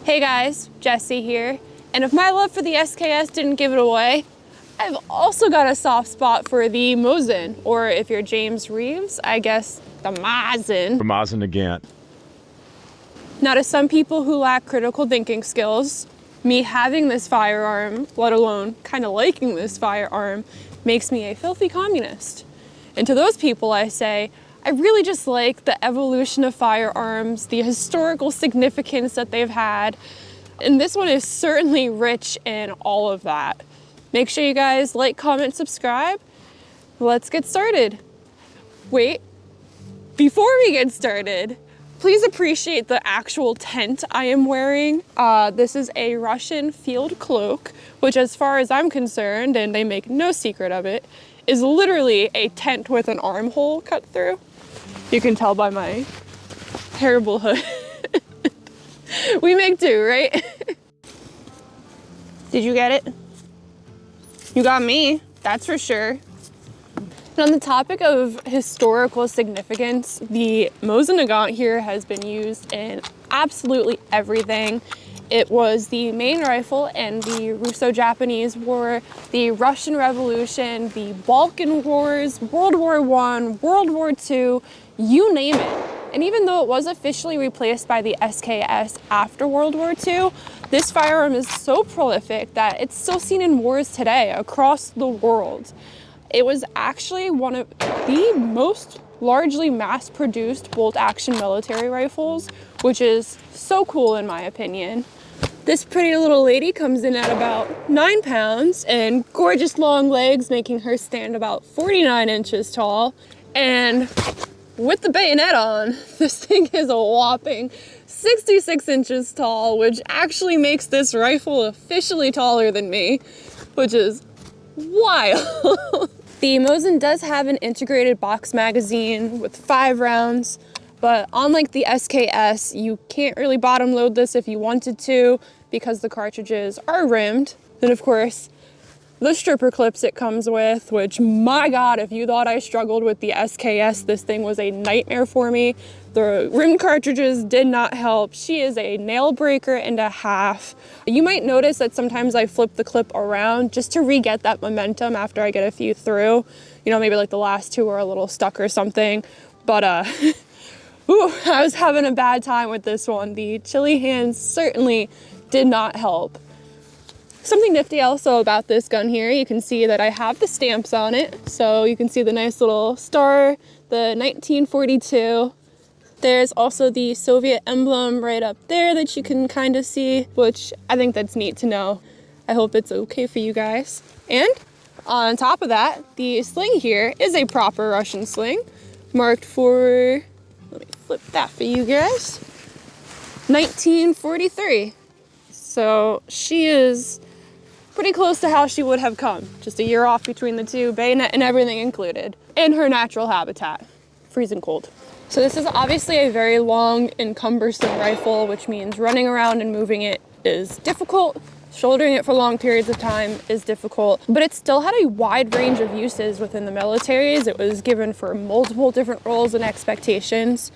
Hey guys, Jessie here. And if my love for the SKS didn't give it away, I've also got a soft spot for the Mosin, or if you're James Reeves, I guess the Mosin. Mosin Nagant. Now to some people who lack critical thinking skills, me having this firearm, let alone kind of liking this firearm, makes me a filthy communist. And to those people I say, I really just like the evolution of firearms, the historical significance that they've had, and this one is certainly rich in all of that. Make sure you guys like, comment, subscribe. Let's get started. Wait, before we get started, please appreciate the actual tent I am wearing. This is a Russian field cloak, which as far as I'm concerned, and they make no secret of it, is literally a tent with an armhole cut through. You can tell by my terrible hood. We make do, right? Did you get it? You got me, that's for sure. And on the topic of historical significance, the Mosin Nagant here has been used in absolutely everything. It was the main rifle in the Russo-Japanese War, the Russian Revolution, the Balkan Wars, World War I, World War II, you name it. And even though it was officially replaced by the SKS after World War II, this firearm is so prolific that it's still seen in wars today across the world. It was actually one of the most largely mass-produced bolt-action military rifles, which is so cool in my opinion. This pretty little lady comes in at about 9 pounds and gorgeous long legs, making her stand about 49 inches tall. And with the bayonet on, this thing is a whopping 66 inches tall, which actually makes this rifle officially taller than me, which is wild. The Mosin does have an integrated box magazine with 5 rounds, but unlike the SKS, you can't really bottom load this if you wanted to because the cartridges are rimmed. Then of course, the stripper clips it comes with, which my God, if you thought I struggled with the SKS, this thing was a nightmare for me. The rimmed cartridges did not help. She is a nail breaker and a half. You might notice that sometimes I flip the clip around just to re-get that momentum after I get a few through. You know, maybe like the last 2 are a little stuck or something. But ooh, I was having a bad time with this one. The chilly hands certainly did not help. Something nifty also about this gun here, you can see that I have the stamps on it. So you can see the nice little star, the 1942. There's also the Soviet emblem right up there that you can kind of see, which I think that's neat to know. I hope it's okay for you guys. And on top of that, the sling here is a proper Russian sling, marked for, let me flip that for you guys, 1943. So she is pretty close to how she would have come. Just a year off between the two, bayonet and everything included. In her natural habitat, freezing cold. So this is obviously a very long and cumbersome rifle, which means running around and moving it is difficult. Shouldering it for long periods of time is difficult, but it still had a wide range of uses within the militaries. It was given for multiple different roles and expectations.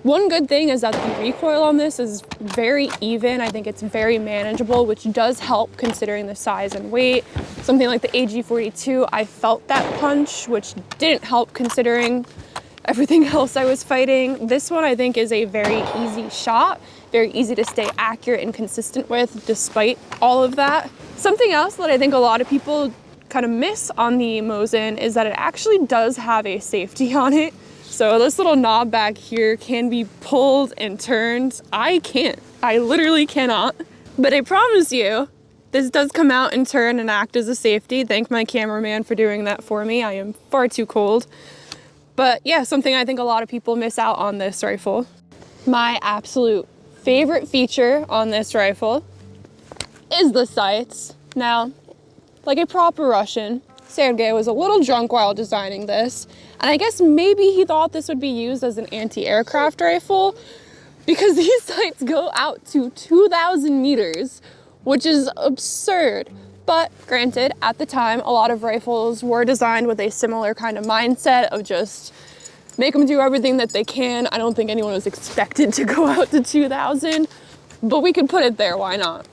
One good thing is that the recoil on this is very even. I think it's very manageable, which does help considering the size and weight. Something like the AG-42, I felt that punch, which didn't help considering everything else I was fighting. This one I think is a very easy shot, very easy to stay accurate and consistent with despite all of that. Something else that I think a lot of people kind of miss on the Mosin is that it actually does have a safety on it. So this little knob back here can be pulled and turned. I can't, I literally cannot. But I promise you, this does come out and turn and act as a safety. Thank my cameraman for doing that for me. I am far too cold. But yeah, something I think a lot of people miss out on this rifle. My absolute favorite feature on this rifle is the sights. Now, like a proper Russian, Sergei was a little drunk while designing this, and I guess maybe he thought this would be used as an anti-aircraft rifle because these sights go out to 2,000 meters, which is absurd. But granted, at the time, a lot of rifles were designed with a similar kind of mindset of just make them do everything that they can. I don't think anyone was expected to go out to 2,000, but we could put it there, why not?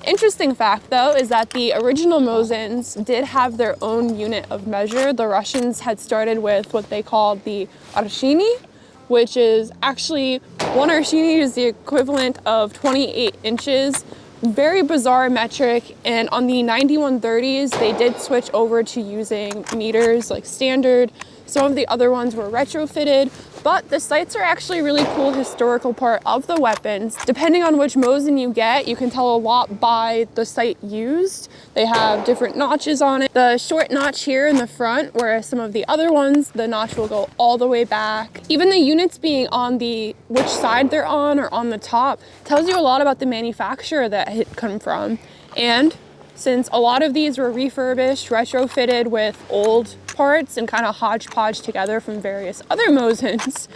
Interesting fact though is that the original Mosins did have their own unit of measure. The Russians had started with what they called the arshini, which is actually, one arshini is the equivalent of 28 inches. Very bizarre metric, and on the 9130s they did switch over to using meters like standard. Some of the other ones were retrofitted, but the sights are actually a really cool historical part of the weapons. Depending on which Mosin you get, you can tell a lot by the sight used. They have different notches on it. The short notch here in the front, whereas some of the other ones, the notch will go all the way back. Even the units being on which side they're on or on the top tells you a lot about the manufacturer that it come from. And since a lot of these were refurbished, retrofitted with old parts and kind of hodgepodge together from various other Mosins,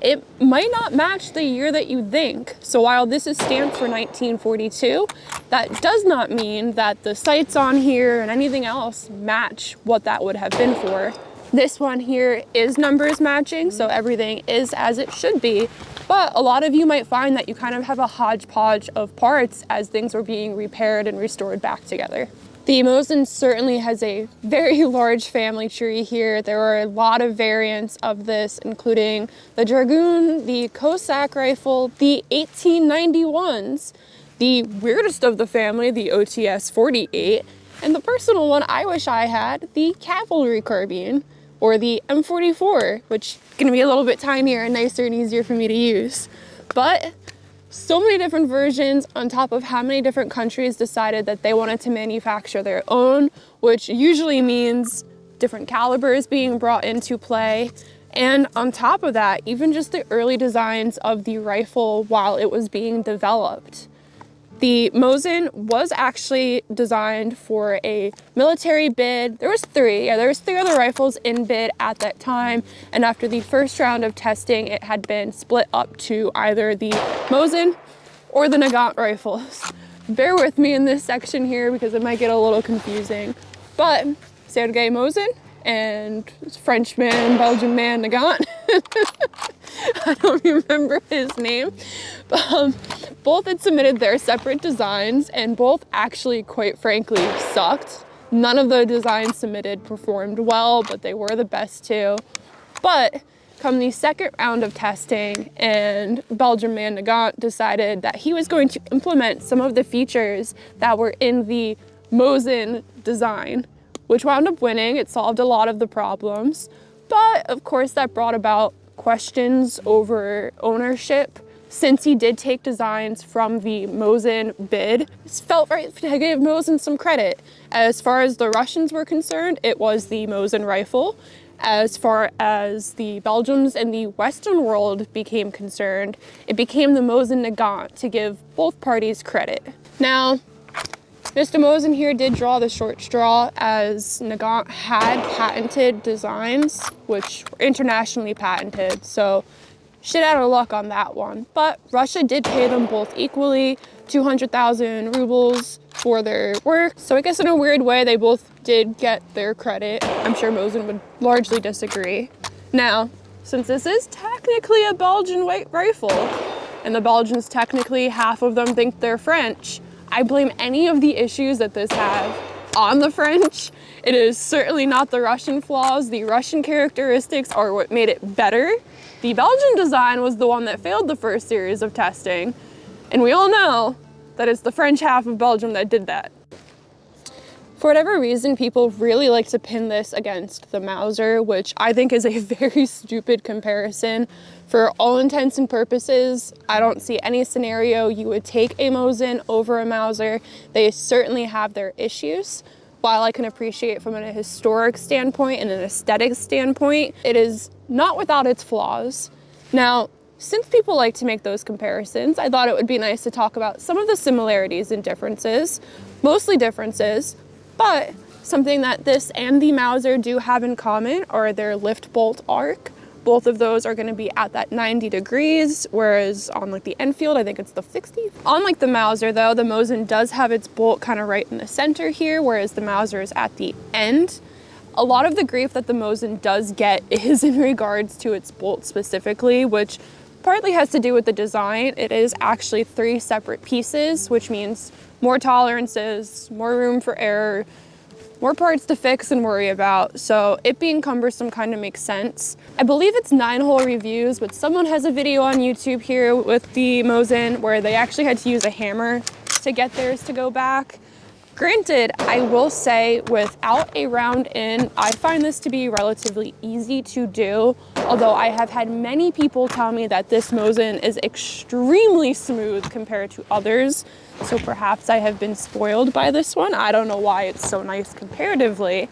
it might not match the year that you think. So while this is stamped for 1942, that does not mean that the sights on here and anything else match what that would have been for. This one here is numbers matching, so everything is as it should be. But a lot of you might find that you kind of have a hodgepodge of parts as things were being repaired and restored back together. The Mosin certainly has a very large family tree here. There are a lot of variants of this, including the Dragoon, the Cossack rifle, the 1891s, the weirdest of the family, the OTS 48, and the personal one I wish I had, the cavalry carbine, or the M44, which is gonna be a little bit tinier and nicer and easier for me to use. But so many different versions on top of how many different countries decided that they wanted to manufacture their own, which usually means different calibers being brought into play. And on top of that, even just the early designs of the rifle while it was being developed. The Mosin was actually designed for a military bid. There was three other rifles in bid at that time. And after the first round of testing, it had been split up to either the Mosin or the Nagant rifles. Bear with me in this section here because it might get a little confusing. But Sergei Mosin and Frenchman, Belgian man Nagant. I don't remember his name, but both had submitted their separate designs and both actually, quite frankly, sucked. None of the designs submitted performed well, but they were the best two. But come the second round of testing, and Belgian man Nagant decided that he was going to implement some of the features that were in the Mosin design, which wound up winning. It solved a lot of the problems, but of course that brought about questions over ownership. Since he did take designs from the Mosin bid, it felt right to give Mosin some credit. As far as the Russians were concerned, it was the Mosin rifle. As far as the Belgians and the Western world became concerned, it became the Mosin Nagant to give both parties credit. Now, Mr. Mosin here did draw the short straw, as Nagant had patented designs, which were internationally patented, so shit out of luck on that one. But Russia did pay them both equally, 200,000 rubles for their work. So I guess in a weird way, they both did get their credit. I'm sure Mosin would largely disagree. Now, since this is technically a Belgian rifle, and the Belgians technically, half of them think they're French, I blame any of the issues that this have on the French. It is certainly not the Russian flaws. The Russian characteristics are what made it better. The Belgian design was the one that failed the first series of testing. And we all know that it's the French half of Belgium that did that. For whatever reason, people really like to pin this against the Mauser, which I think is a very stupid comparison. For all intents and purposes, I don't see any scenario you would take a Mosin over a Mauser. They certainly have their issues. While I can appreciate from a historic standpoint and an aesthetic standpoint, it is not without its flaws. Now, since people like to make those comparisons, I thought it would be nice to talk about some of the similarities and differences, mostly differences, but something that this and the Mauser do have in common are their lift bolt arc. Both of those are going to be at that 90 degrees, whereas on like the Enfield, I think it's the 60. Unlike the Mauser though, the Mosin does have its bolt kind of right in the center here, whereas the Mauser is at the end. A lot of the grief that the Mosin does get is in regards to its bolt specifically, which partly has to do with the design. It is actually 3 separate pieces, which means more tolerances, more room for error, more parts to fix and worry about. So it being cumbersome kind of makes sense. I believe it's 9-hole reviews, but someone has a video on YouTube here with the Mosin where they actually had to use a hammer to get theirs to go back. Granted, I will say without a round in, I find this to be relatively easy to do, although I have had many people tell me that this Mosin is extremely smooth compared to others. So perhaps I have been spoiled by this one. I don't know why it's so nice comparatively,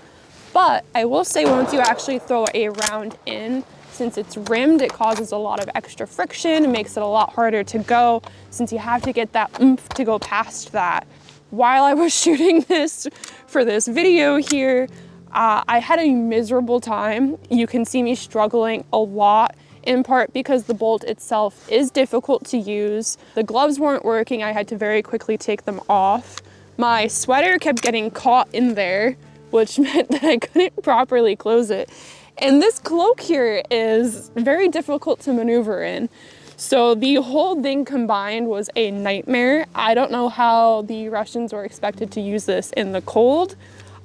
but I will say once you actually throw a round in, since it's rimmed, it causes a lot of extra friction. It makes it a lot harder to go since you have to get that oomph to go past that. While I was shooting this for this video here, I had a miserable time. You can see me struggling a lot, in part because the bolt itself is difficult to use. The gloves weren't working. I had to very quickly take them off. My sweater kept getting caught in there, which meant that I couldn't properly close it. And this cloak here is very difficult to maneuver in. So the whole thing combined was a nightmare. I don't know how the Russians were expected to use this in the cold.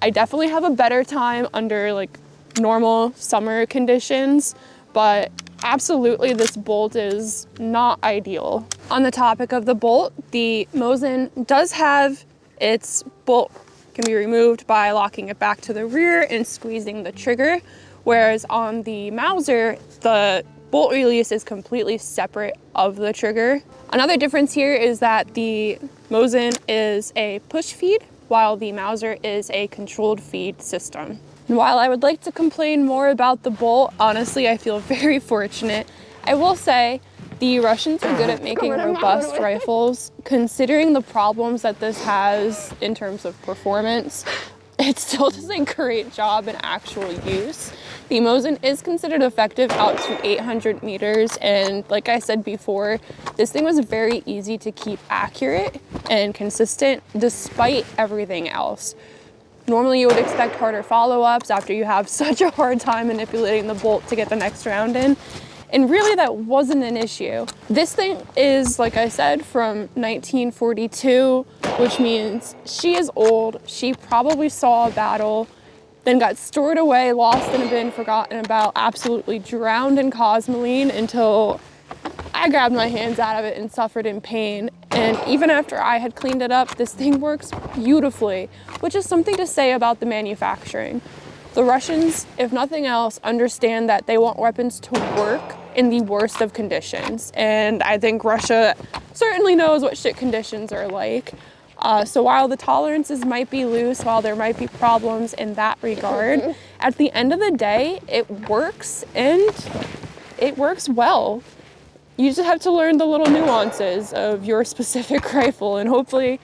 I definitely have a better time under like normal summer conditions, but absolutely this bolt is not ideal. On the topic of the bolt, the Mosin does have its bolt can be removed by locking it back to the rear and squeezing the trigger, whereas on the Mauser, the bolt release is completely separate of the trigger. Another difference here is that the Mosin is a push feed, while the Mauser is a controlled feed system. And while I would like to complain more about the bolt, honestly, I feel very fortunate. I will say the Russians are good at making robust rifles. Considering the problems that this has in terms of performance, it still does a great job in actual use. The Mosin is considered effective out to 800 meters, and like I said before, this thing was very easy to keep accurate and consistent despite everything else. Normally you would expect harder follow-ups after you have such a hard time manipulating the bolt to get the next round in, and really that wasn't an issue. This thing is, like I said, from 1942, which means she is old. She probably saw a battle, then got stored away, lost in a bin, forgotten about, absolutely drowned in cosmoline until I grabbed my hands out of it and suffered in pain. And even after I had cleaned it up, this thing works beautifully, which is something to say about the manufacturing. The Russians, if nothing else, understand that they want weapons to work in the worst of conditions. And I think Russia certainly knows what shit conditions are like. So while the tolerances might be loose, while there might be problems in that regard, at the end of the day, it works, and it works well. You just have to learn the little nuances of your specific rifle and hopefully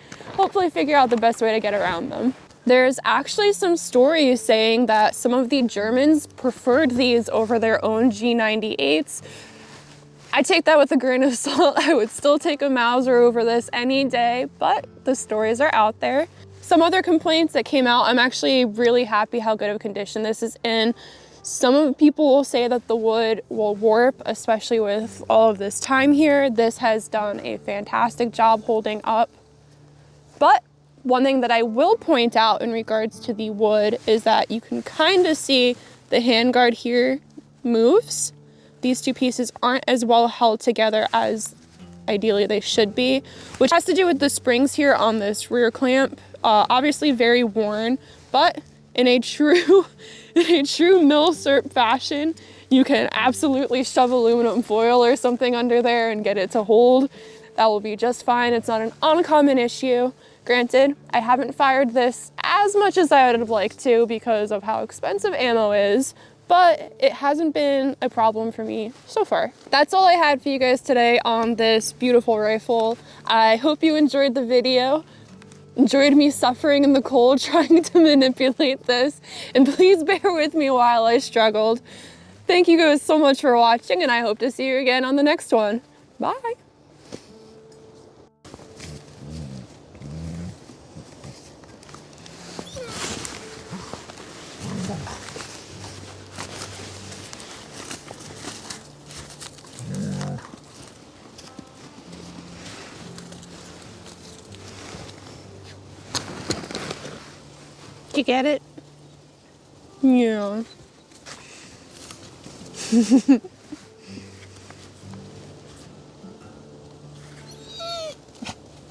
figure out the best way to get around them. There's actually some stories saying that some of the Germans preferred these over their own G98s. I take that with a grain of salt. I would still take a Mauser over this any day, but the stories are out there. Some other complaints that came out, I'm actually really happy how good of condition this is in. Some people will say that the wood will warp, especially with all of this time here. This has done a fantastic job holding up. But one thing that I will point out in regards to the wood is that you can kind of see the handguard here moves. These two pieces aren't as well held together as ideally they should be, which has to do with the springs here on this rear clamp. Obviously very worn, but in a true milsurp fashion, you can absolutely shove aluminum foil or something under there and get it to hold. That will be just fine. It's not an uncommon issue. Granted, I haven't fired this as much as I would have liked to because of how expensive ammo is, but it hasn't been a problem for me so far. That's all I had for you guys today on this beautiful rifle. I hope you enjoyed the video, enjoyed me suffering in the cold trying to manipulate this, and please bear with me while I struggled. Thank you guys so much for watching, and I hope to see you again on the next one. Bye. You get it? Yeah.